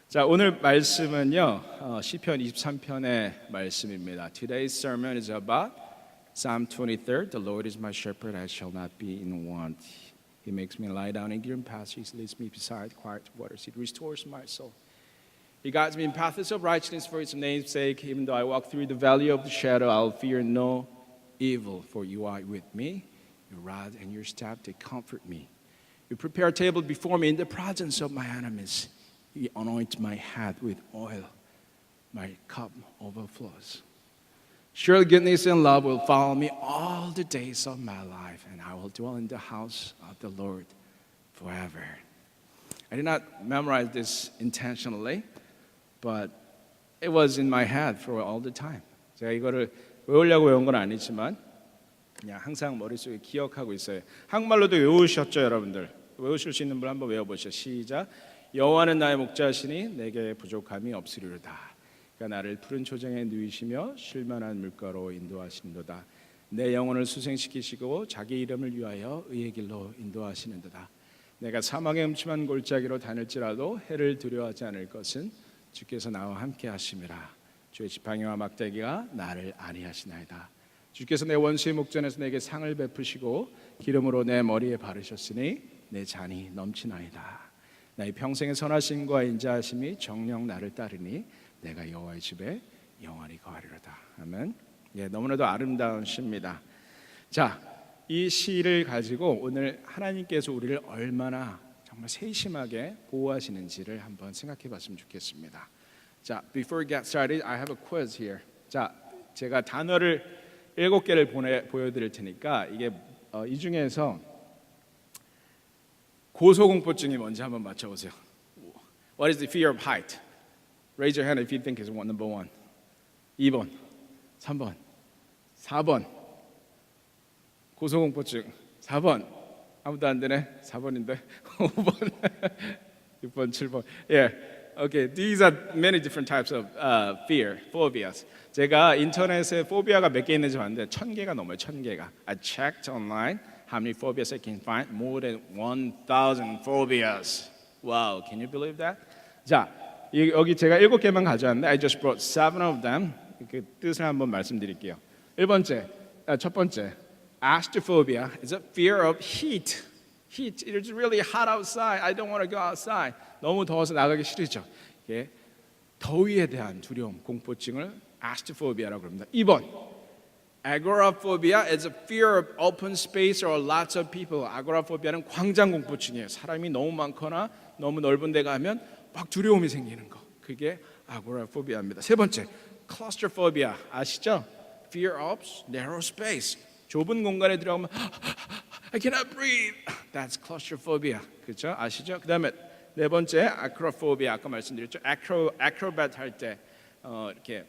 자, 오늘 말씀은요 시편 23편의 말씀입니다. Today's sermon is about Psalm 23. The Lord is my shepherd, I shall not be in want. He makes me lie down in green pastures. He leads me beside quiet waters. He restores my soul. He guides me in paths of righteousness for His name's sake. Even though I walk through the valley of the shadow, I'll fear no evil, for You are with me. Your rod and Your staff, they comfort me. You prepare a table before me in the presence of my enemies. You anoint my head with oil. My cup overflows. Surely goodness and love will follow me all the days of my life, and I will dwell in the house of the Lord forever. I did not memorize this intentionally, but it was in my head for all the time. 제가 이거를 외우려고 외운 건 아니지만 그냥 항상 머릿속에 기억하고 있어요. 한국말로도 외우셨죠, 여러분들? 외우실 수 있는 분 한번 외워보시죠. 시작. 여호와는 나의 목자시니 내게 부족함이 없으리로다. 그가 나를 푸른 초장에 누이시며 쉴만한 물가로 인도하시는도다. 내 영혼을 수생시키시고 자기 이름을 위하여 의의 길로 인도하시는도다. 내가 사망의 음침한 골짜기로 다닐지라도 해를 두려워하지 않을 것은 주께서 나와 함께 하심이라. 주의 지팡이와 막대기가 나를 안위하시나이다. 주께서 내 원수의 목전에서 내게 상을 베푸시고 기름으로 내 머리에 바르셨으니 내 잔이 넘치나이다. 나의 평생의 선하심과 인자하심이 정녕 나를 따르니 내가 여호와의 집에 영원히 거하리로다. 아멘. 너무나도 아름다운 시입니다. 자, 이 시를 가지고 오늘 하나님께서 우리를 얼마나 정말 세심하게 보호하시는지를 한번 생각해 봤으면 좋겠습니다. 자, before we get started, I have a quiz here. 자, 제가 단어를 7개를 보여드릴 테니까 이게 이 중에서 고소공포증이 뭔지 한번 맞춰보세요. What is the fear of height? Raise your hand if you think it's number 1. 2번, 3번, 4번. 고소공포증 4번. 아무도 안 되네. 4번인데 5번, 6번, 7번. Yeah. Okay. These are many different types of fear, phobias. 제가 인터넷에 포비아가 몇 개 있는지 봤는데 1000개가 넘어요. 1000개가. I checked online. How many phobias I can find? More than 1,000 phobias. Wow, can you believe that? 자, 여기 제가 7개만 가져왔는데 I just brought 7 of them. 그 뜻을 한번 말씀드릴게요. 첫 번째, astrophobia is a fear of heat. Heat, it's really hot outside. I don't want to go outside. 너무 더워서 나가기 싫으죠. 예, 더위에 대한 두려움, 공포증을 astrophobia라고 합니다. 2번. Agoraphobia is a fear of open space or lots of people. Agoraphobia는 광장 공포증이에요. 사람이 너무 많거나 너무 넓은 데 가면 막 두려움이 생기는 거. 그게 agoraphobia입니다. 세 번째, claustrophobia 아시죠? Fear of narrow space. 좁은 공간에 들어가면 I cannot breathe. That's claustrophobia. 그렇죠? 아시죠? 그다음에 네 번째, acrophobia. 아까 말씀드렸죠? acrobat 할 때 이렇게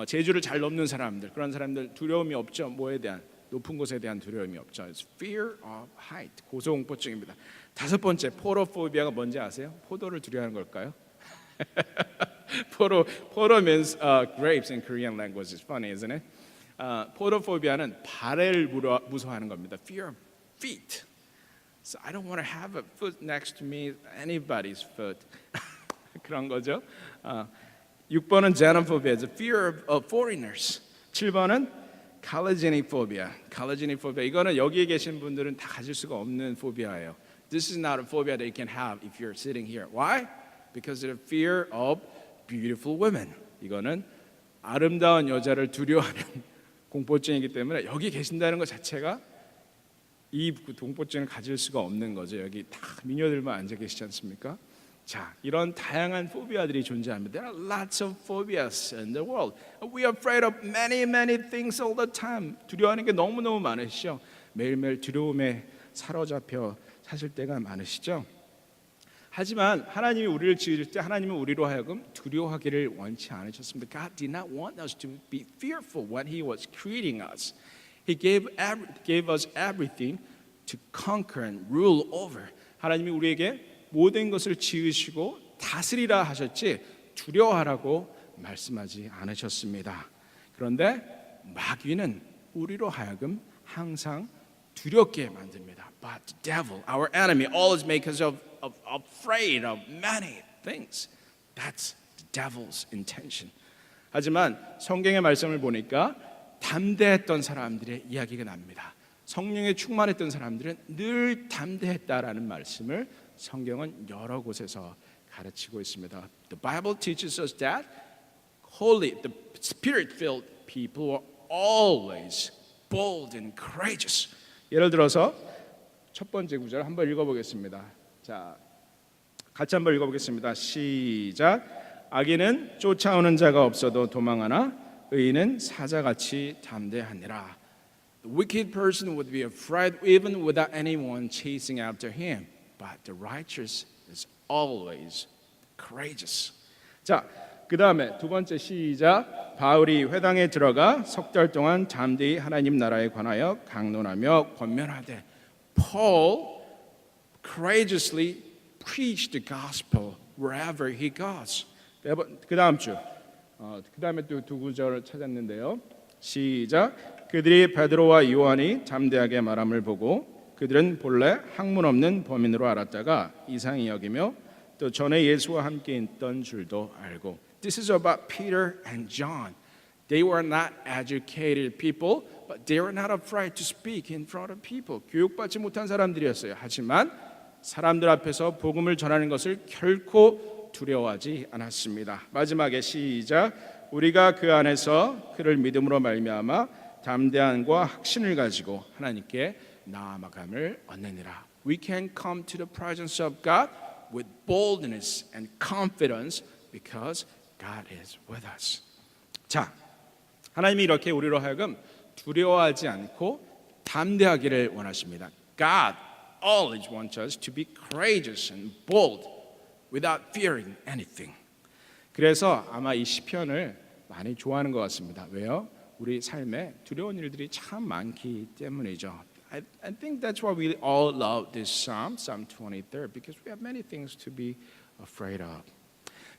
제주를 잘 넘는 사람들, 그런 사람들 두려움이 없죠. 뭐에 대한? 높은 곳에 대한 두려움이 없죠. It's fear of height. 고소공포증입니다. 다섯 번째, 포도포비아가 뭔지 아세요? 포도를 두려워하는 걸까요? 포도 means grapes in Korean language. It's funny, isn't it? 포도포비아는 발을 무서워하는 겁니다. Fear of feet. So I don't want to have a foot next to me, anybody's foot. 그런 거죠. 6번은 xenophobia, the fear of foreigners. 7번은 kalagenophobia. kalagenophobia 이거는 여기에 계신 분들은 다 가질 수가 없는 포비아예요. This is not a phobia that you can have if you're sitting here. Why? Because of the fear of beautiful women. 이거는 아름다운 여자를 두려워하는 공포증이기 때문에 여기 계신다는 것 자체가 이 공포증을 가질 수가 없는 거죠. 여기 다 미녀들만 앉아 계시지 않습니까? 자, 이런 다양한 포비아들이 존재합니다. There are lots of phobias in the world. We are afraid of many things all the time. 두려워하는 게 너무너무 많으시죠. 매일매일 두려움에 사로잡혀 사실 때가 많으시죠. 하지만 하나님이 우리를 지으실 때 하나님은 우리로 하여금 두려워하기를 원치 않으셨습니다. God did not want us to be fearful when He was creating us. He gave us everything to conquer and rule over. 하나님이 우리에게 모든 것을 지으시고 다스리라 하셨지 두려워하라고 말씀하지 않으셨습니다. 그런데 마귀는 우리로 하여금 항상 두렵게 만듭니다. But the devil, our enemy, always makes us afraid of many things. That's the devil's intention. 하지만 성경의 말씀을 보니까 담대했던 사람들의 이야기가 납니다. 성령에 충만했던 사람들은 늘 담대했다라는 말씀을 성경은 여러 곳에서 가르치고 있습니다. The Bible teaches us that holy, the spirit-filled people were always bold and courageous. 예를 들어서 첫 번째 구절 한번 읽어보겠습니다. 자, 같이 한번 읽어보겠습니다. 시작. 악인은 쫓아오는 자가 없어도 도망하나 의인은 사자같이 담대하니라. The wicked person would be afraid even without anyone chasing after him, but the righteous is always courageous. 자, 그 다음에 두 번째 시작. 바울이 회당에 들어가 석 달 동안 담대히 하나님 나라에 관하여 강론하며 권면하되 Paul courageously preached the gospel wherever he goes. 그 다음 주, 그 다음에 또 두 구절을 찾았는데요. 시작. 그들이 베드로와 요한이 담대하게 말함을 보고 그들은 본래 학문 없는 범인으로 알았다가 이상히 여기며 또 전에 예수와 함께 있던 줄도 알고. This is about Peter and John. They were not educated people, but they were not afraid to speak in front of people. 교육받지 못한 사람들이었어요. 하지만 사람들 앞에서 복음을 전하는 것을 결코 두려워하지 않았습니다. 마지막에 시작. 우리가 그 안에서 그를 믿음으로 말미암아 담대함과 확신을 가지고 하나님께 나아감을 얻느니라. We can come to the presence of God with boldness and confidence because God is with us. 자, 하나님이 이렇게 우리로 하여금 두려워하지 않고 담대하기를 원하십니다. God always wants us to be courageous and bold without fearing anything. 그래서 아마 이 시편을 많이 좋아하는 것 같습니다. 왜요? 우리 삶에 두려운 일들이 참 많기 때문이죠. I think that's why we all love this psalm, Psalm 23, because we have many things to be afraid of.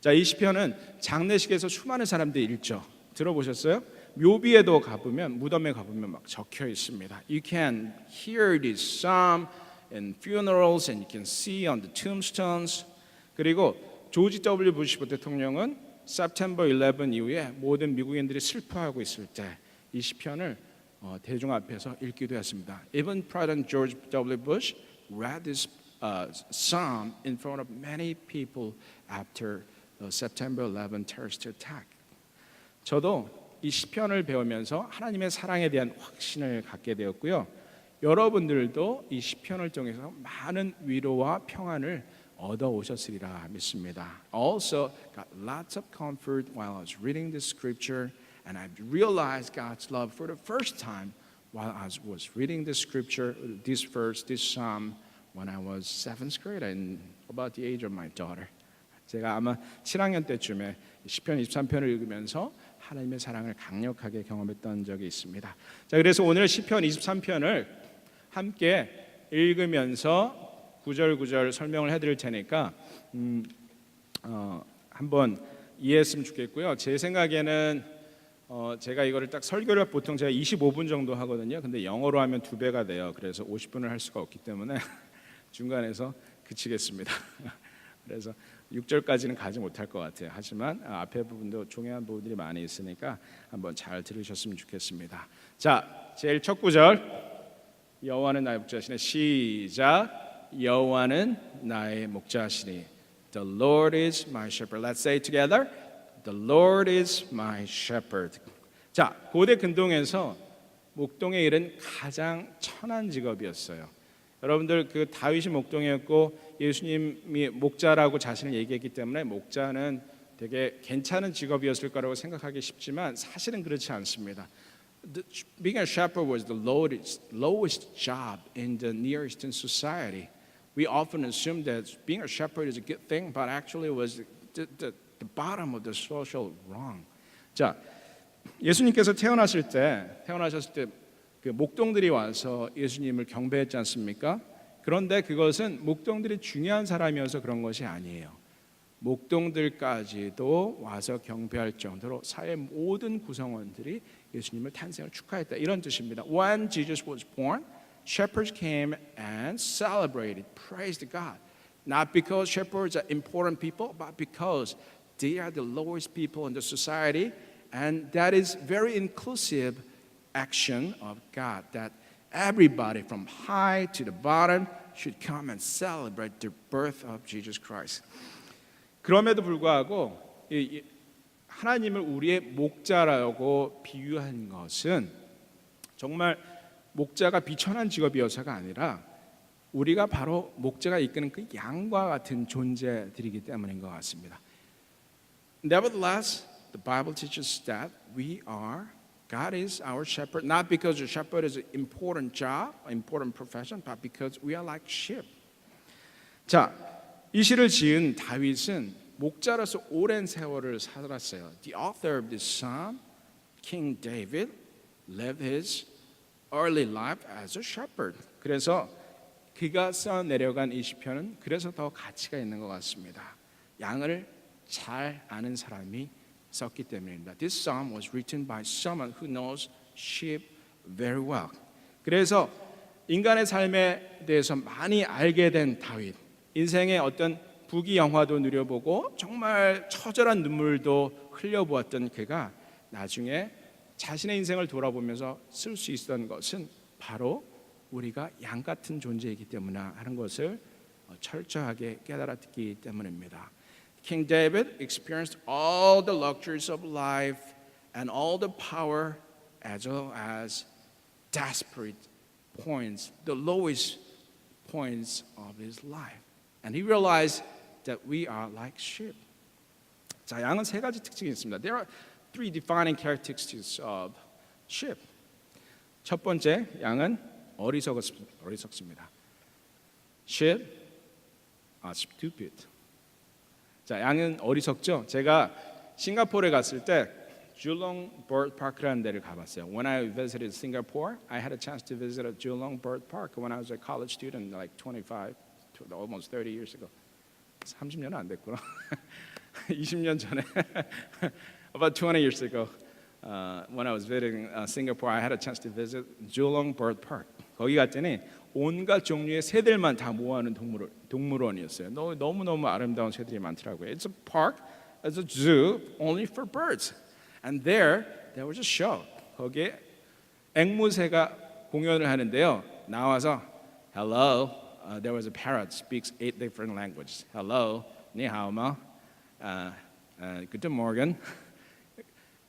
자, 이 시편은 장례식에서 수많은 사람들이 읽죠. 들어보셨어요? 묘비에도 가보면 무덤에 가보면 막 적혀 있습니다. You can hear this psalm in funerals and you can see on the tombstones. 그리고 조지 W. 부시 대통령은 September 11 이후에 모든 미국인들이 슬퍼하고 있을 때 이 시편을 대중 앞에서 읽기도 했습니다. Even President George W. Bush read this psalm in front of many people after the September 11 terrorist attack. 저도 이 시편을 배우면서 하나님의 사랑에 대한 확신을 갖게 되었고요. 여러분들도 이 시편을 통해서 많은 위로와 평안을 얻어 오셨으리라 믿습니다. Also got lots of comfort while I was reading the scripture, and I realized God's love for the first time while I was reading the scripture, this verse, this psalm, when I was 7th grade and about the age of my daughter. 제가 아마 7학년 때쯤에 시편 23편을 읽으면서 하나님의 사랑을 강력하게 경험했던 적이 있습니다. 자, 그래서 오늘 시편 23편을 함께 읽으면서 구절구절 설명을 해드릴 테니까 한번 이해했으면 좋겠고요. 제 생각에는 제가 이거를 딱 설교를 보통 제가 25분 정도 하거든요. 근데 영어로 하면 2배가 돼요. 그래서 50분을 할 수가 없기 때문에 중간에서 그치겠습니다. 그래서 6절까지는 가지 못할 것 같아요. 하지만 앞에 부분도 중요한 부분들이 많이 있으니까 한번 잘 들으셨으면 좋겠습니다. 자, 제일 첫 구절. 여호와는 나의 목자시네. 시작. 여호와는 나의 목자시니. The Lord is my shepherd. Let's say it together. The Lord is my shepherd. 자, 고대 근동에서 목동의 일은 가장 천한 직업이었어요. 여러분들 그 다윗이 목동이었고 예수님이 목자라고 자신을 얘기했기 때문에 목자는 되게 괜찮은 직업이었을 거라고 생각하기 쉽지만 사실은 그렇지 않습니다. Being a shepherd was the lowest job in the Near Eastern society. We often assume that being a shepherd is a good thing, but actually it was the bottom of the social rung. 자, 예수님께서 태어나셨을 때 그 목동들이 와서 예수님을 경배했지 않습니까? 그런데 그것은 목동들이 중요한 사람이어서 그런 것이 아니에요. 목동들까지도 와서 경배할 정도로 사회 모든 구성원들이 예수님을 탄생을 축하했다. 이런 뜻입니다. When Jesus was born, shepherds came and celebrated, praised God. Not because shepherds are important people, but because They are the lowest people in the society, and that is very inclusive action of God, that everybody from high to the bottom should come and celebrate the birth of Jesus Christ. 그럼에도 불구하고 하나님을 우리의 목자라고 비유한 것은 정말 목자가 비천한 직업이어서가 아니라 우리가 바로 목자가 이끄는 그 양과 같은 존재들이기 때문인 것 같습니다. Nevertheless, the Bible teaches that God is our shepherd, not because the shepherd is an important job, important profession, but because we are like sheep. 자, 이 시를 지은 다윗은 목자로서 오랜 세월을 살았어요. The author of this psalm, King David, lived his early life as a shepherd. 그래서 그가 써 내려간 이 시편은 그래서 더 가치가 있는 것 같습니다. 양을 잘 아는 사람이 썼기 때문입니다. This psalm was written by someone who knows sheep very well. 그래서 인간의 삶에 대해서 많이 알게 된 다윗, 인생의 어떤 부귀영화도 누려보고 정말 처절한 눈물도 흘려보았던 그가 나중에 자신의 인생을 돌아보면서 쓸 수 있었던 것은 바로 우리가 양 같은 존재이기 때문에 하는 것을 철저하게 깨달았기 때문입니다. King David experienced all the luxuries of life and all the power as well as desperate points, the lowest points of his life. And he realized that we are like sheep. 자, 양은 세 가지 특징이 있습니다. There are three defining characteristics of sheep. 첫 번째, 양은 어리석습니다. Sheep are stupid. 자, 양은 어리석죠. 제가 싱가포르에 갔을 때 Geelong Bird Park라는 데를 가봤어요. When I visited Singapore, I had a chance to visit a Geelong Bird Park when I was a college student, like 25, almost 30 years ago. 30년은 안 됐구나. 20년 전에. About 20 years ago, when I was visiting Singapore, I had a chance to visit Geelong Bird Park. 거기 갔더니 온갖 종류의 새들만 다 모아놓은 동물원이었어요. 너무너무 아름다운 새들이 많더라고요. It's a park, it's a zoo only for birds. And there was a show. 거기에 앵무새가 공연을 하는데요. 나와서 hello, there was a parrot speaks 8 different languages. Hello, ni hao ma, guten Morgen.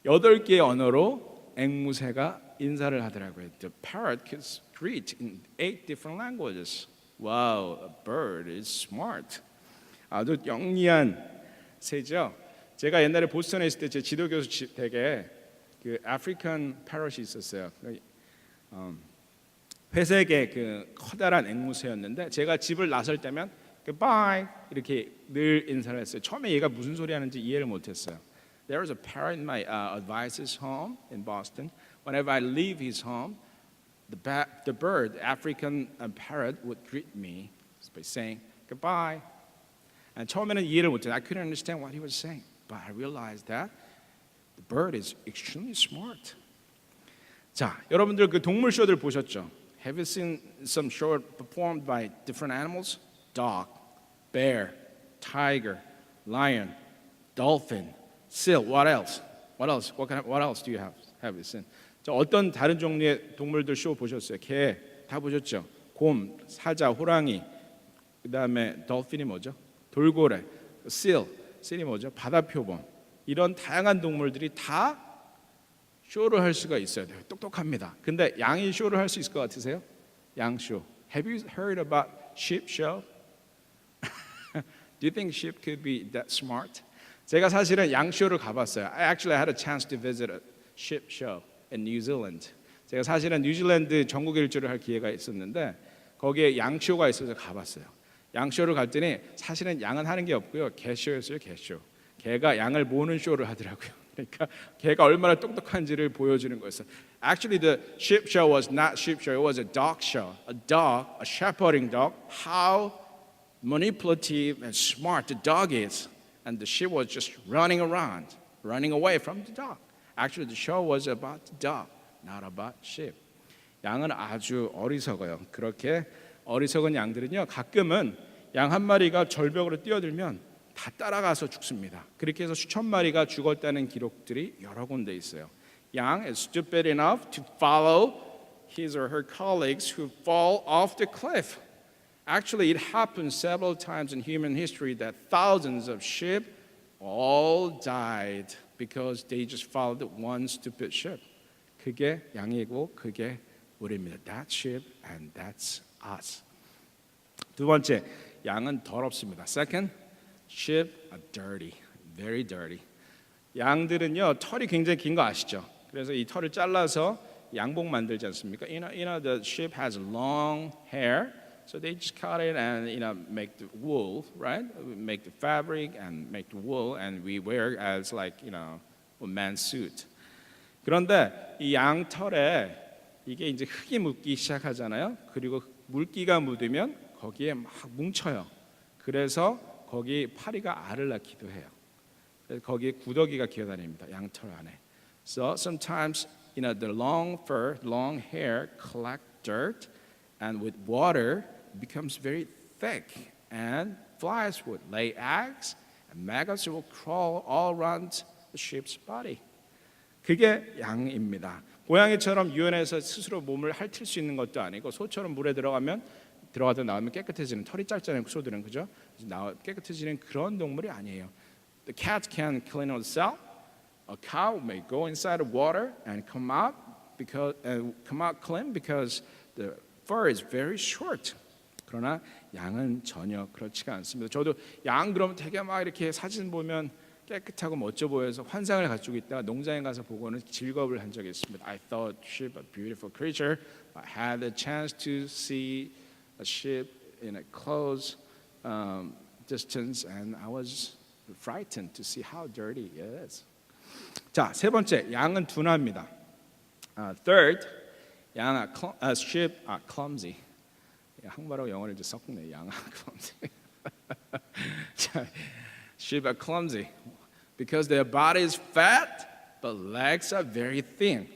8개의 언어로 앵무새가 인사를 하더라고요. The parrot could greet in 8 different languages. Wow, a bird is smart. 아주 영리한 새죠. 제가 옛날에 보스턴에 있을 때 제 지도교수 댁에 그 아프리칸 패럿이 있었어요. 회색의 그 커다란 앵무새였는데 제가 집을 나설 때면 goodbye 이렇게 늘 인사를 했어요. 처음에 얘가 무슨 소리 하는지 이해를 못했어요. There was a parrot in my advisor's home in Boston. Whenever I leave his home, the bird, African parrot, would greet me by saying goodbye. And 처음에는 이해를 못했어요. I couldn't understand what he was saying, but I realized that the bird is extremely smart. 자, 여러분들 그 동물 쇼들 보셨죠? Have you seen some show performed by different animals? Dog, bear, tiger, lion, dolphin, seal. What else? What else do you have you seen? 자, 어떤 다른 종류의 동물들 쇼 보셨어요? 개 다 보셨죠? 곰, 사자, 호랑이. 그다음에 dolphin이 뭐죠? 돌고래. seal이 뭐죠? 바다표범. 이런 다양한 동물들이 다 쇼를 할 수가 있어요. 똑똑합니다. 근데 양이 쇼를 할 수 있을 것 같으세요? 양 쇼. Have you heard about sheep show? Do you think sheep could be that smart? 제가 사실은 양 쇼를 가봤어요. I actually had a chance to visit a sheep show in New Zealand. 제가 사실은 뉴질랜드 전국 일주를 할 기회가 있었는데 거기에 양 쇼가 있어서 가봤어요. 양 쇼를 갔더니 사실은 양은 하는 게 없고요. 개 쇼였어요. 개 쇼. 개가 양을 모으는 쇼를 하더라고요. 그러니까 개가 얼마나 똑똑한지를 보여주는 거였어요. Actually, the sheep show was not sheep show. It was a dog show. A dog, a shepherding dog. How manipulative and smart the dog is. And the sheep was just running around, running away from the dog. Actually, the show was about the dog, not about sheep. 양은 아주 어리석어요. 그렇게 어리석은 양들은요, 가끔은 양 한 마리가 절벽으로 뛰어들면 다 따라가서 죽습니다. 그렇게 해서 수천 마리가 죽었다는 기록들이 여러 군데 있어요. Yang is stupid enough to follow his or her colleagues who fall off the cliff. Actually, it happened several times in human history that thousands of sheep all died because they just followed one stupid sheep. 그게 양이고 그게 우리입니다. That sheep and that's us. 두 번째, 양은 더럽습니다. Second, sheep are dirty, very dirty. 양들은요 털이 굉장히 긴 거 아시죠? 그래서 이 털을 잘라서 양복 만들지 않습니까? You know the sheep has long hair, so they just cut it and make the wool, right? Make the fabric and make the wool, and we wear as like a man's suit. 그런데 이 양털에 이게 이제 흙이 묻기 시작하잖아요. 그리고 물기가 묻으면 거기에 막 뭉쳐요. 그래서 거기 파리가 알을 낳기도 해요. 거기에 구더기가 기어다닙니다. 양털 안에. So sometimes the long fur, long hair collect dirt, and with water it becomes very thick, and flies would lay eggs, and maggots will crawl all around the sheep's body. 그게 양입니다. 고양이처럼 유연해서 스스로 몸을 핥을 수 있는 것도 아니고 소처럼 물에 들어가다 나오면 깨끗해지는 털이 짧잖아요. 소들은 그죠? 깨끗해지는 그런 동물이 아니에요. The cat can clean itself. A cow may go inside the water and come out clean because the fur is very short. 그러나 양은 전혀 그렇지가 않습니다. 저도 양 그러면 되게 막 이렇게 사진 보면 깨끗하고 멋져 보여서 환상을 가지고 있다가 농장에 가서 보고는 즐거움을 한 적이 있습니다. I thought sheep a beautiful creature. I had the chance to see a sheep in a close distance, and I was frightened to see how dirty it is. 자, 세 번째, 양은 둔합니다. Third, sheep are clumsy. 한국말하고 영어를 이제 섞네. 양은 clumsy. 자, sheep are clumsy because their body is fat, but legs are very thin.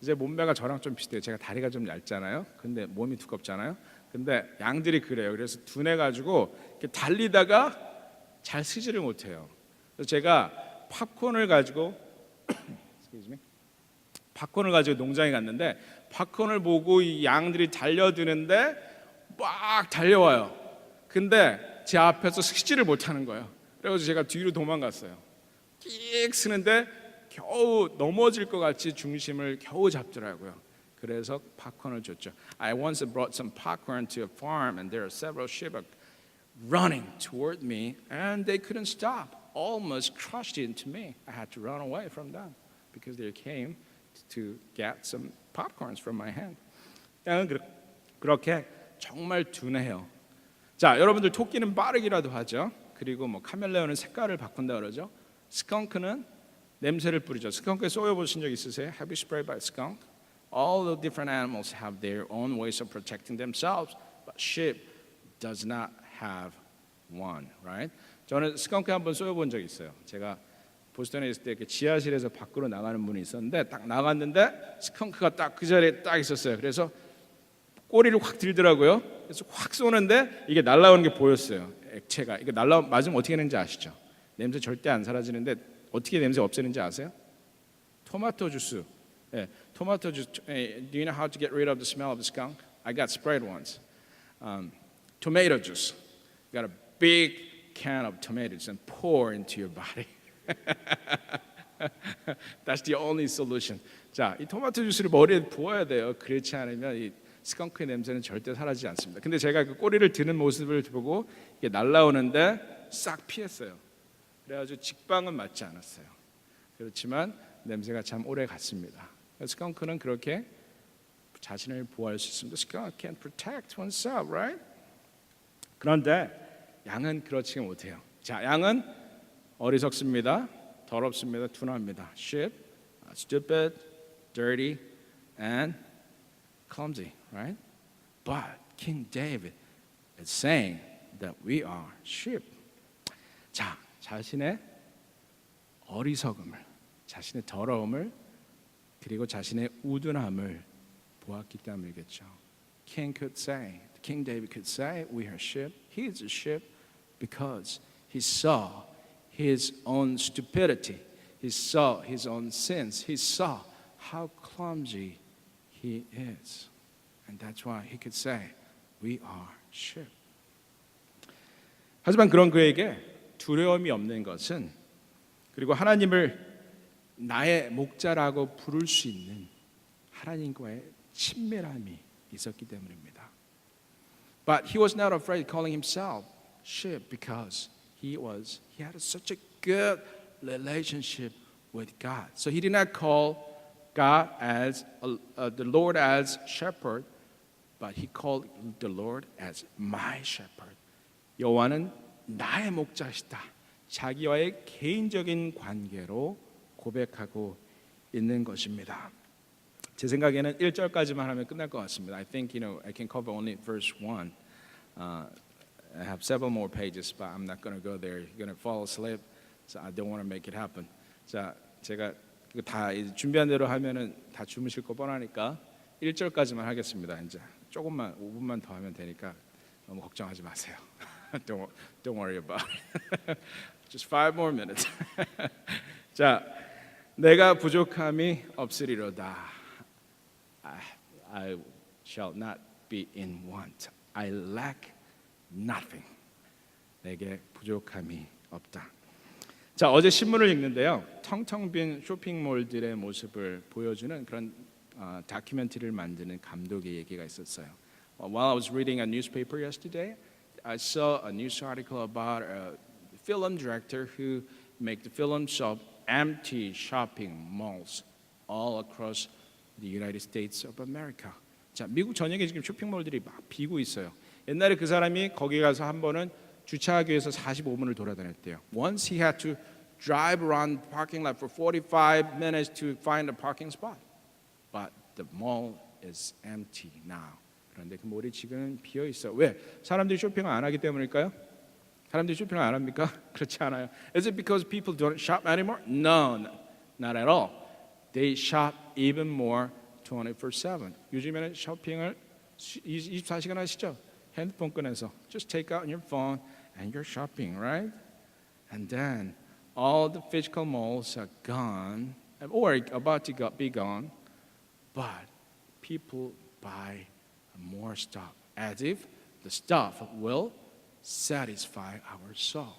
이제 몸매가 저랑 좀 비슷해요. 제가 다리가 좀 얇잖아요. 근데 몸이 두껍잖아요. 근데 양들이 그래요. 그래서 둔해가지고 이렇게 달리다가 잘 쓰지를 못해요. 그래서 제가 팝콘을 가지고 농장에 갔는데 팝콘을 보고 이 양들이 달려드는데 막 달려와요. 근데 제 앞에서 쓰지를 못하는 거예요. 그래서 제가 뒤로 도망갔어요. 끽 쓰는데 겨우 넘어질 것 같이 중심을 겨우 잡더라고요. 그래서 팝콘을 줬죠. I once brought some popcorn to a farm, and there are several sheep running toward me, and they couldn't stop. Almost crushed into me. I had to run away from them because they came to get some popcorns from my hand. 양은 그렇게 정말 둔해요. 자, 여러분들 토끼는 빠르기라도 하죠. 그리고 카멜레온은 색깔을 바꾼다 그러죠. 스컹크는 냄새를 뿌리죠. 스컹크에 쏘여 보신 적 있으세요? Have you sprayed by skunk? All the different animals have their own ways of protecting themselves, but sheep does not have one, right? 저는 스컹크에 한번 쏘여본 적이 있어요. 제가 보스턴에 있을 때 이렇게 지하실에서 밖으로 나가는 분이 있었는데 딱 나갔는데 스컹크가 딱 그 자리에 딱 있었어요. 그래서 꼬리를 확 들더라고요. 그래서 확 쏘는데 이게 날아오는 게 보였어요. 액체가 이게 맞으면 어떻게 되는지 아시죠? 냄새 절대 안 사라지는데 어떻게 냄새 없애는지 아세요? 토마토 주스. 예, 토마토 주스. Do you know how to get rid of the smell of the skunk? I got sprayed once. Tomato juice. You got a big can of tomatoes and pour into your body. That's the only solution. 자, 이 토마토 주스를 머리에 부어야 돼요. 그렇지 않으면 이 스컹크의 냄새는 절대 사라지지 않습니다. 근데 제가 그 꼬리를 드는 모습을 보고 이게 날아오는데 싹 피했어요. 그래가지고 직방은 맞지 않았어요. 그렇지만 냄새가 참 오래 갔습니다. 스컹크는 그렇게 자신을 보호할 수 있습니다. Skunk can protect oneself, right? 그런데 양은 그렇지 못해요. 자, 양은 어리석습니다. 더럽습니다. 둔합니다. Sheep, stupid, dirty, and clumsy, right? But King David is saying that we are sheep. 자, 자신의 어리석음을, 자신의 더러움을, 그리고 자신의 우둔함을 보았기 때문이겠죠. King David could say, we are sheep. He is a sheep because He saw his own stupidity. He saw his own sins. He saw how clumsy he is. And that's why he could say, we are sheep. 하지만 그런 그에게 두려움이 없는 것은 그리고 하나님을 나의 목자라고 부를 수 있는 하나님과의 친밀함이 있었기 때문입니다. But he was not afraid calling himself sheep because he had such a good relationship with God. So he did not call God as the Lord as shepherd, but he called the Lord as my shepherd. 여호와는 나의 목자시다. 자기와의 개인적인 관계로 고백하고 있는 것입니다. 제 생각에는 1절까지만 하면 끝날 것 같습니다. I think I can cover only verse 1. I have several more pages, but I'm not going to go there. You're going to fall asleep, so I don't want to make it happen. 자, 제가 다 준비한 대로 하면은 다 주무실 거 뻔하니까 1절까지만 하겠습니다. 이제 조금만 5분만 더 하면 되니까 너무 걱정하지 마세요. Don't worry about it. Just 5 more minutes. 자, 내가 부족함이 없으리로다. I shall not be in want. I lack nothing. 내게 부족함이 없다. 자, 어제 신문을 읽는데요. 텅텅 빈 쇼핑몰들의 모습을 보여주는 그런 다큐멘터리를 만드는 감독의 얘기가 있었어요. While I was reading a newspaper yesterday, I saw a news article about a film director who made the films of empty shopping malls all across the United States of America. 자, 미국 전역에 지금 쇼핑몰들이 막 비고 있어요. 옛날에 그 사람이 거기 가서 한 번은 주차하기 위해서 45분을 돌아다녔대요. Once he had to drive around the parking lot for 45 minutes to find a parking spot. But the mall is empty now. 그런데 그 몰이 지금 비어 있어. 왜? 사람들이 쇼핑을 안 하기 때문일까요? 사람들이 쇼핑을 안 합니까? 그렇지 않아요. Is it because people don't shop anymore? No, not at all. They shop even more 24/7. 요즘에는 쇼핑을 24시간 하시죠? 핸드폰 꺼내서 just take out your phone and you're shopping, right? And then all the physical malls are gone or about to be gone, but people buy more stuff as if the stuff will satisfy our soul.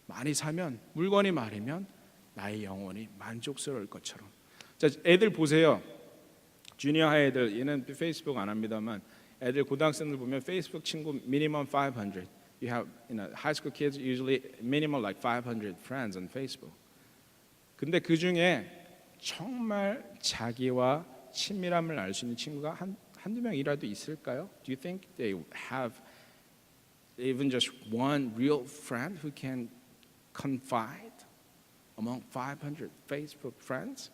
많이 사면 물건이 많으면 나의 영혼이 만족스러울 것처럼. 자, 애들 보세요. 주니어 하이 애들 얘는 페이스북 안 합니다만 애들 고등학생들 보면 페이스북 친구 minimum 500. You have high school kids usually minimum like 500 friends on Facebook. 근데 그 중에 정말 자기와 친밀함을 알 수 있는 친구가 한두 명이라도 있을까요? Do you think they have even just one real friend who can confide among 500 Facebook friends?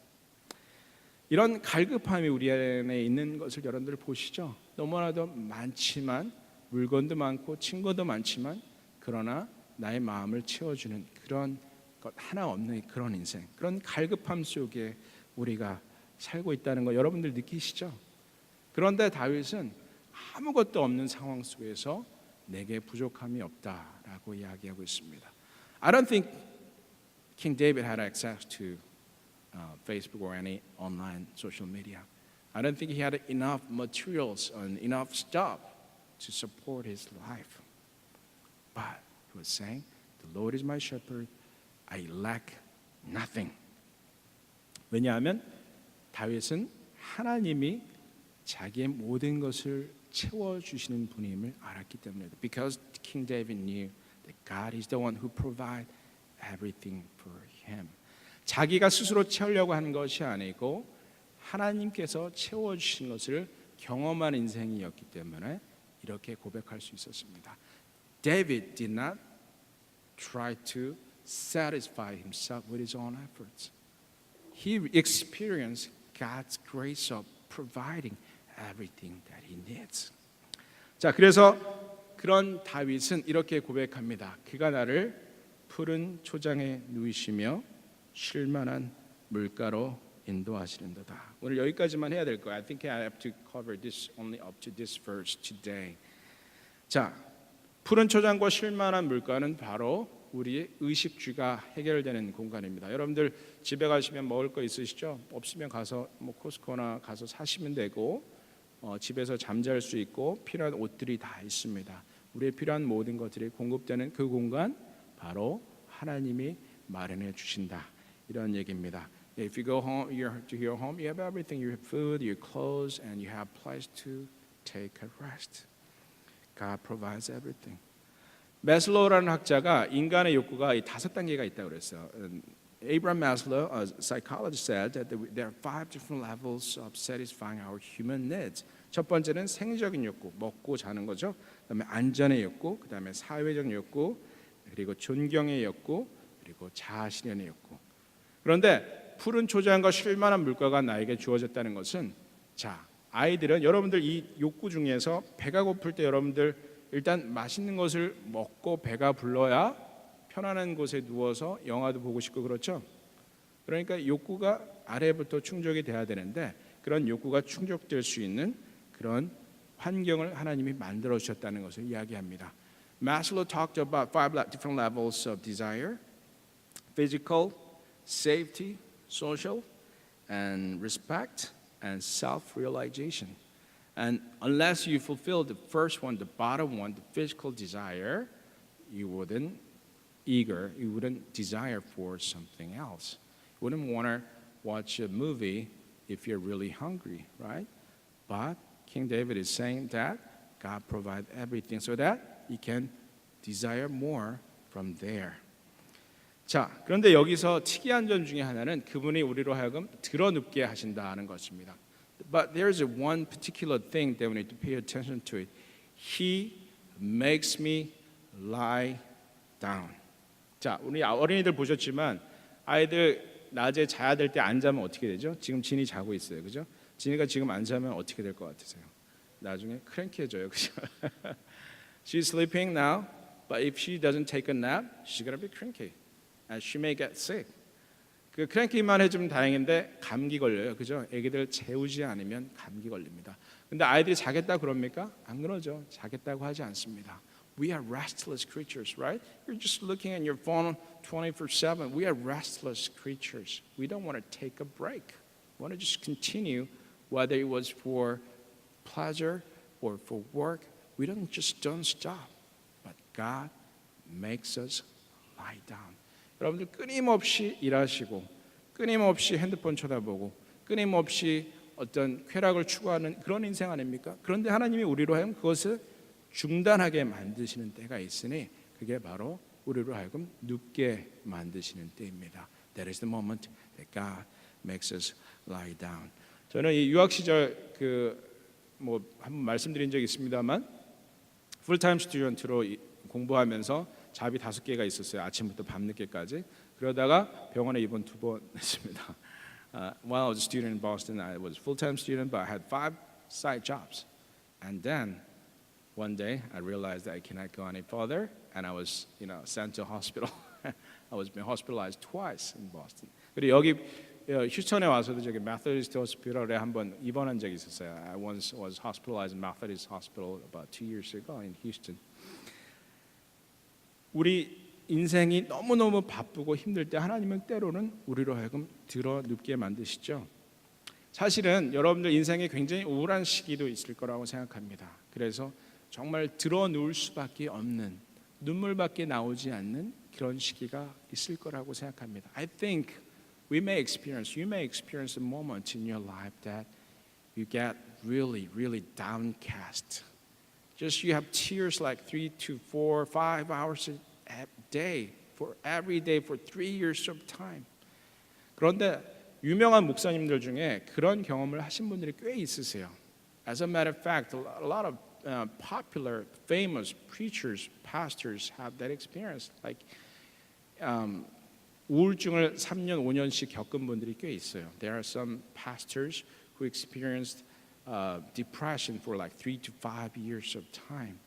이런 갈급함이 우리 안에 있는 것을 여러분들 보시죠. 너무나도 많지만 물건도 많고 친구도 많지만 그러나 나의 마음을 채워주는 그런 것 하나 없는 그런 인생, 그런 갈급함 속에 우리가 살고 있다는 거 여러분들 느끼시죠? 그런데 다윗은 아무것도 없는 상황 속에서 내게 부족함이 없다라고 이야기하고 있습니다. I don't think King David had access to Facebook or any online social media. I don't think he had enough materials and enough stuff to support his life. But he was saying, the Lord is my shepherd, I lack nothing. 왜냐하면 다윗은 하나님이 자기의 모든 것을 채워주시는 분임을 알았기 때문이다. Because King David knew that God is the one who provides everything for him. 자기가 스스로 채우려고 하는 것이 아니고 하나님께서 채워주신 것을 경험한 인생이었기 때문에 이렇게 고백할 수 있었습니다. David did not try to satisfy himself with his own efforts. He experienced God's grace of providing everything that he needs. 자, 그래서 그런 다윗은 이렇게 고백합니다. 그가 나를 푸른 초장에 누이시며 쉴만한 물가로 인도하시는도다. 오늘 여기까지만 해야 될 거야. I think I have to cover this only up to this verse today. 자, 푸른 초장과 쉴만한 물가는 바로 우리의 의식주가 해결되는 공간입니다. 여러분들 집에 가시면 먹을 거 있으시죠? 없으면 가서 코스코나 가서 사시면 되고 집에서 잠잘 수 있고 필요한 옷들이 다 있습니다. 우리의 필요한 모든 것들이 공급되는 그 공간 바로 하나님이 마련해 주신다. 이런 얘기입니다. If you go home, to your home, you have everything. You have food, your clothes, and you have place to take a rest. God provides everything. 매슬로우라는 학자가 인간의 욕구가 이 5단계가 있다고 그랬어요. Abraham Maslow, a psychologist, said that there are 5 different levels of satisfying our human needs. 첫 번째는 생리적인 욕구, 먹고 자는 거죠. 그다음에 안전의 욕구, 그다음에 사회적 욕구, 그리고 존경의 욕구, 그리고 자아실현의 욕구. 그런데 푸른 초장과 쉴만한 물가가 나에게 주어졌다는 것은 자, 아이들은 여러분들 이 욕구 중에서 배가 고플 때 여러분들 일단 맛있는 것을 먹고 배가 불러야 편안한 곳에 누워서 영화도 보고 싶고 그렇죠. 그러니까 욕구가 아래부터 충족이 돼야 되는데 그런 욕구가 충족될 수 있는 그런 환경을 하나님이 만들어 주셨다는 것을 이야기합니다. Maslow talked about 5 different levels of desire: physical, safety, social, and respect, and self-realization. And unless you fulfill the first one, the bottom one, the physical desire, you wouldn't desire for something else. You wouldn't want to watch a movie if you're really hungry, right? But King David is saying that God provides everything so that you can desire more from there. 자, 그런데 여기서 특이한 점 중에 하나는 그분이 우리로 하여금 드러눕게 하신다는 것입니다. But there's one particular thing that we need to pay attention to it. He makes me lie down. 자, 우리 어린이들 보셨지만 아이들 낮에 자야 될 때 안 자면 어떻게 되죠? 지금 진이 자고 있어요, 그죠? 진이가 지금 안 자면 어떻게 될 것 같으세요? 나중에 크랭키해져요, 그죠? She's sleeping now, but if she doesn't take a nap, she's gonna be cranky, and she may get sick. 그 크랭키만 해주면 다행인데 감기 걸려요, 그죠? 애기들 재우지 않으면 감기 걸립니다. 근데 아이들이 자겠다 그럽니까? 안 그러죠. 자겠다고 하지 않습니다. We are restless creatures, right? You're just looking at your phone 24/7. We are restless creatures. We don't want to take a break. We want to just continue, whether it was for pleasure or for work. We don't stop. But God makes us lie down. 여러분들 끊임없이 일하시고 끊임없이 핸드폰 쳐다보고 끊임없이 어떤 쾌락을 추구하는 그런 인생 아닙니까? 그런데 하나님이 우리로 하여금 그것을 중단하게 만드시는 때가 있으니 그게 바로 우리로 하여금 눕게 만드시는 때입니다. That is the moment that God makes us lie down. 저는 이 유학 시절 한번 말씀드린 적이 있습니다만 풀타임 스튜던트로 공부하면서 잡이 5개가 있었어요. 아침부터 밤늦게까지. 그러다가 병원에 입원 2번 했습니다. While I was a student in Boston, I was a full-time student, but I had 5 side jobs. And then one day I realized that I cannot go any further, and I was, sent to hospital. I was being hospitalized twice in Boston. 그리고 여기 휴스턴에 와서도 저기 Methodist Hospital에 한번 입원한 적이 있었어요. I once was hospitalized in Methodist Hospital about 2 years ago in Houston. 우리 인생이 너무너무 바쁘고 힘들 때 하나님은 때로는 우리로 하여금 들어 눕게 만드시죠. 사실은 여러분들 인생에 굉장히 우울한 시기도 있을 거라고 생각합니다. 그래서 정말 들어 누울 수밖에 없는 눈물밖에 나오지 않는 그런 시기가 있을 거라고 생각합니다. I think you may experience a moment in your life that you get really, really downcast. Just you have tears like 3 to 4, 5 hours a day, for every day for 3 years of time. 그런데 유명한 목사님들 중에 그런 경험을 하신 분들이 꽤 있으세요. As a matter of fact, a lot of popular, famous preachers, pastors have that experience. Like 우울증을 3년, 5년씩 겪은 분들이 꽤 있어요. There are some pastors who experienced depression for like 3 to 5 years of time.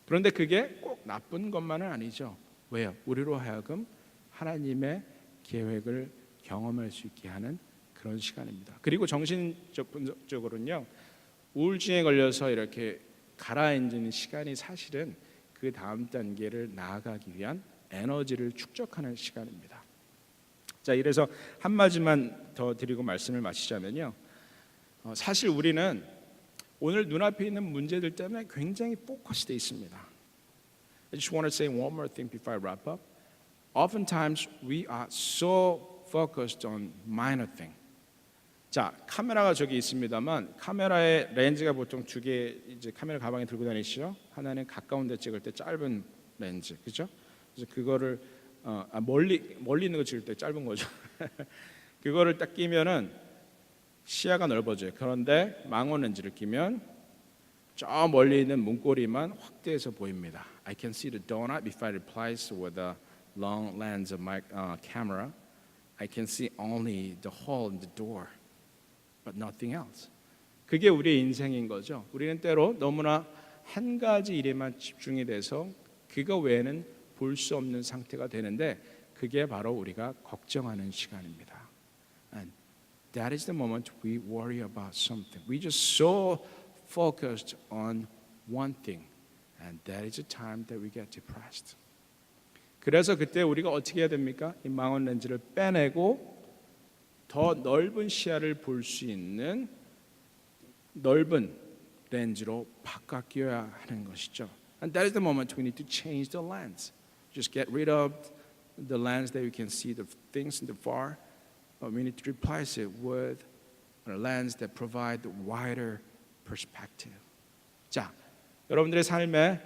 그런데 그게 꼭 나쁜 것만은 아니죠. 왜요? 우리로 하여금 하나님의 계획을 경험할 수 있게 하는 그런 시간입니다. 그리고 정신적으로는요, 우울증에 걸려서 이렇게 가라앉는 시간이 사실은 그 다음 단계를 나아가기 위한 에너지를 축적하는 시간입니다. 자, 이래서 한 마디만 더 드리고 말씀을 마치자면요. 사실 우리는 오늘 눈앞에 있는 문제들 때문에 굉장히 포커스되어 있습니다. I just want to say one more thing before I wrap up. Oftentimes we are so focused on minor thing. 자, 카메라가 저기 있습니다만 카메라의 렌즈가 보통 두 개 이제 카메라 가방에 들고 다니시죠? 하나는 가까운 데 찍을 때 짧은 렌즈, 그렇죠? 그래서 그거를 멀리 있는 거 찍을 때 짧은 거죠. 그거를 딱 끼면은 시야가 넓어져요. 그런데 망원 렌즈를 끼면 저 멀리 있는 문고리만 확대해서 보입니다. I can see the donut if I replace with a long lens of my camera. I can see only the hole in the door, but nothing else. 그게 우리의 인생인 거죠. 우리는 때로 너무나 한 가지 일에만 집중이 돼서 그거 외에는 볼 수 없는 상태가 되는데 그게 바로 우리가 걱정하는 시간입니다. And that is the moment we worry about something. We just so focused on one thing, and that is the time that we get depressed. 그래서 그때 우리가 어떻게 해야 됩니까? 이 망원 렌즈를 빼내고 더 넓은 시야를 볼 수 있는 넓은 렌즈로 바꿔 끼워야 하는 것이죠. And that is the moment we need to change the lens. Just get rid of the lens that you can see the things in the far. We need to replace it with a lens that provides a wider perspective. 자, 여러분들의 삶에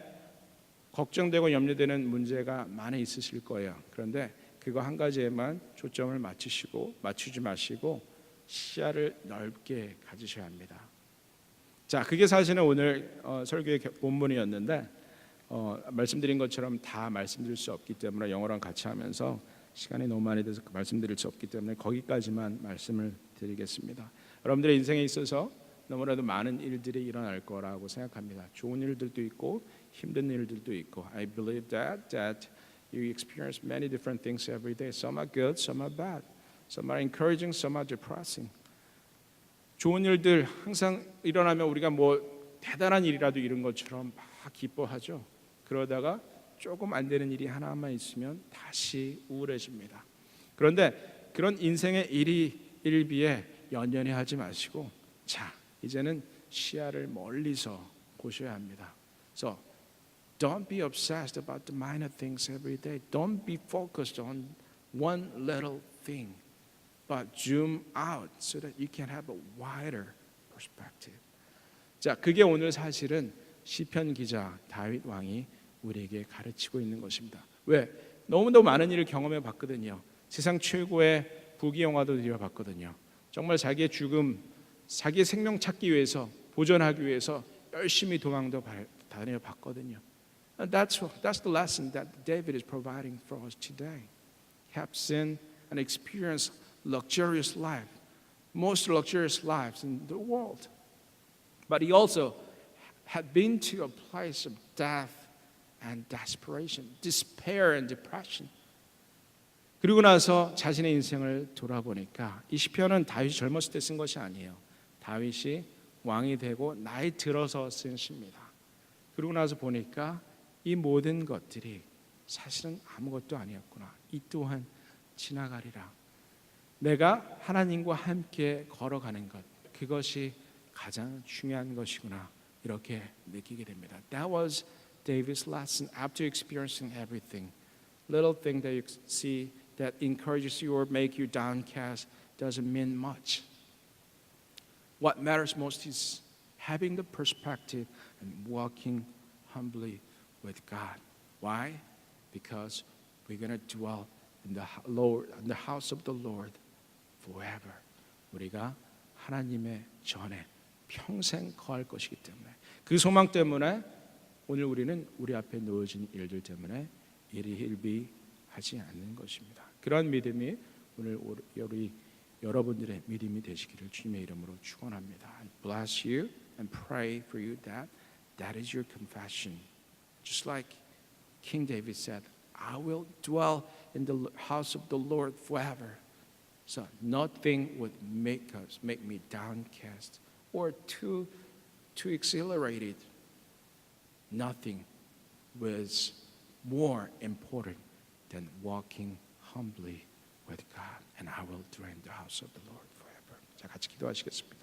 걱정되고 염려되는 문제가 많이 있으실 거예요. 그런데 그거 한 가지에만 초점을 맞추지 마시고 시야를 넓게 가지셔야 합니다. 자, 그게 사실은 오늘 설교의 본문이었는데 말씀드린 것처럼 다 말씀드릴 수 없기 때문에 영어랑 같이 하면서 시간이 너무 많이 돼서 말씀드릴 수 없기 때문에 거기까지만 말씀을 드리겠습니다. 여러분들의 인생에 있어서 너무나도 많은 일들이 일어날 거라고 생각합니다. 좋은 일들도 있고 힘든 일들도 있고 I believe that you experience many different things every day. Some are good, some are bad. Some are encouraging, some are depressing. 좋은 일들 항상 일어나면 우리가 뭐 대단한 일이라도 이룬 것처럼 막 기뻐하죠. 그러다가 조금 안 되는 일이 하나만 있으면 다시 우울해집니다. 그런데 그런 인생의 일비에 연연해 하지 마시고 자, 이제는 시야를 멀리서 보셔야 합니다. So don't be obsessed about the minor things every day. Don't be focused on one little thing. But zoom out so that you can have a wider perspective. 자, 그게 오늘 사실은 시편 기자 다윗 왕이 우리에게 가르치고 있는 것입니다. 왜? 너무도 많은 일을 경험해 봤거든요. 세상 최고의 부귀 영화도 누려봤거든요. 정말 자기의 죽음, 자기의 생명 찾기 위해서 보존하기 위해서 열심히 도망도 다녀봤거든요. And that's the lesson that David is providing for us today. Have seen and experienced luxurious life, most luxurious lives in the world. But he also had been to a place of death and desperation, despair and depression. 그리고 나서 자신의 인생을 돌아보니까 이 시편은 다윗이 젊었을 때 쓴 것이 아니에요. 다윗이 왕이 되고 나이 들어서 쓴 시입니다. 그러고 나서 보니까 이 모든 것들이 사실은 아무것도 아니었구나. 이 또한 지나가리라. 내가 하나님과 함께 걸어가는 것, 그것이 가장 중요한 것이구나. 이렇게 느끼게 됩니다. That was David's lesson after experiencing everything. Little thing that you see that encourages you or make you downcast doesn't mean much. What matters most is having the perspective and walking humbly with God. Why? Because we're going to dwell in the house of the Lord forever. 우리가 하나님의 전에 평생 거할 것이기 때문에 그 소망 때문에 오늘 우리는 우리 앞에 놓여진 일들 때문에 일희일비하지 않는 것입니다. 그런 믿음이 오늘 우리 여러분들의 믿음이 되시기를 주님의 이름으로 축원합니다. I bless you and pray for you that is your confession. Just like King David said, I will dwell in the house of the Lord forever. So nothing would make me downcast or too exhilarated. Nothing was more important than walking humbly with God. And I will dwell in the house of the Lord forever. 자, 같이 기도하시겠습니다.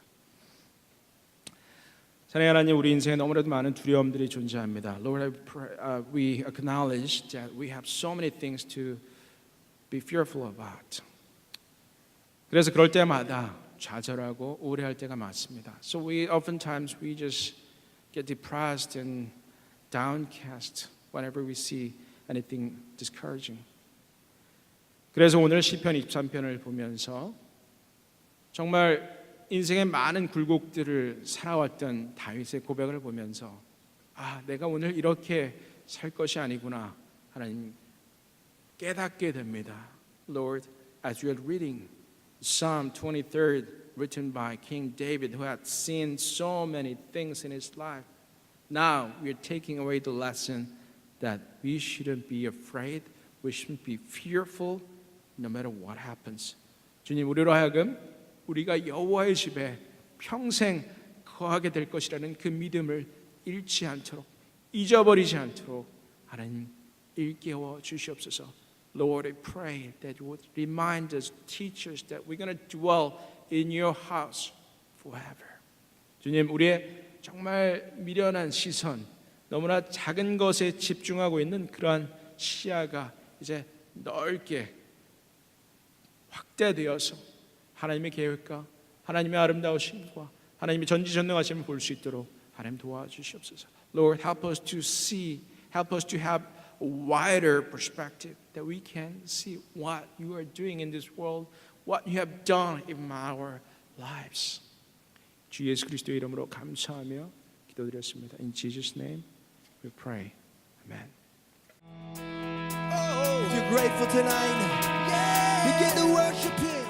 사랑하는 하나님, 우리 인생에 너무나도 많은 두려움들이 존재합니다. Lord, we acknowledge that we have so many things to be fearful about. 그래서 그럴 때마다 좌절하고 우울해할 때가 많습니다. So oftentimes we just get depressed and downcast whenever we see anything discouraging. 그래서 오늘 시편 23편을 보면서 정말 인생의 많은 굴곡들을 살아왔던 다윗의 고백을 보면서 내가 오늘 이렇게 살 것이 아니구나 하나님 깨닫게 됩니다. Lord, as we are reading Psalm 23 written by King David, who had seen so many things in his life, now we are taking away the lesson that we shouldn't be afraid, we shouldn't be fearful no matter what happens. 주님, 우리로 하여금 우리가 여호와의 집에 평생 거하게 될 것이라는 그 믿음을 잃지 않도록, 잊어버리지 않도록 하나님 일깨워 주시옵소서. Lord, I pray that you would remind us, teach us that we're going to dwell in your house forever. 주님, 우리의 정말 미련한 시선, 너무나 작은 것에 집중하고 있는 그러한 시야가 이제 넓게 확대되어서 하나님의 계획과 하나님의 아름다우심과 하나님의 전지전능하심을 볼 수 있도록 하나님 도와주시옵소서. Lord, help us to see, help us to have a wider perspective that we can see what you are doing in this world, what you have done in our lives. 주 예수 그리스도의 이름으로 감사하며 기도드렸습니다. In Jesus' name we pray. Amen. If you're grateful tonight, begin to worship Him.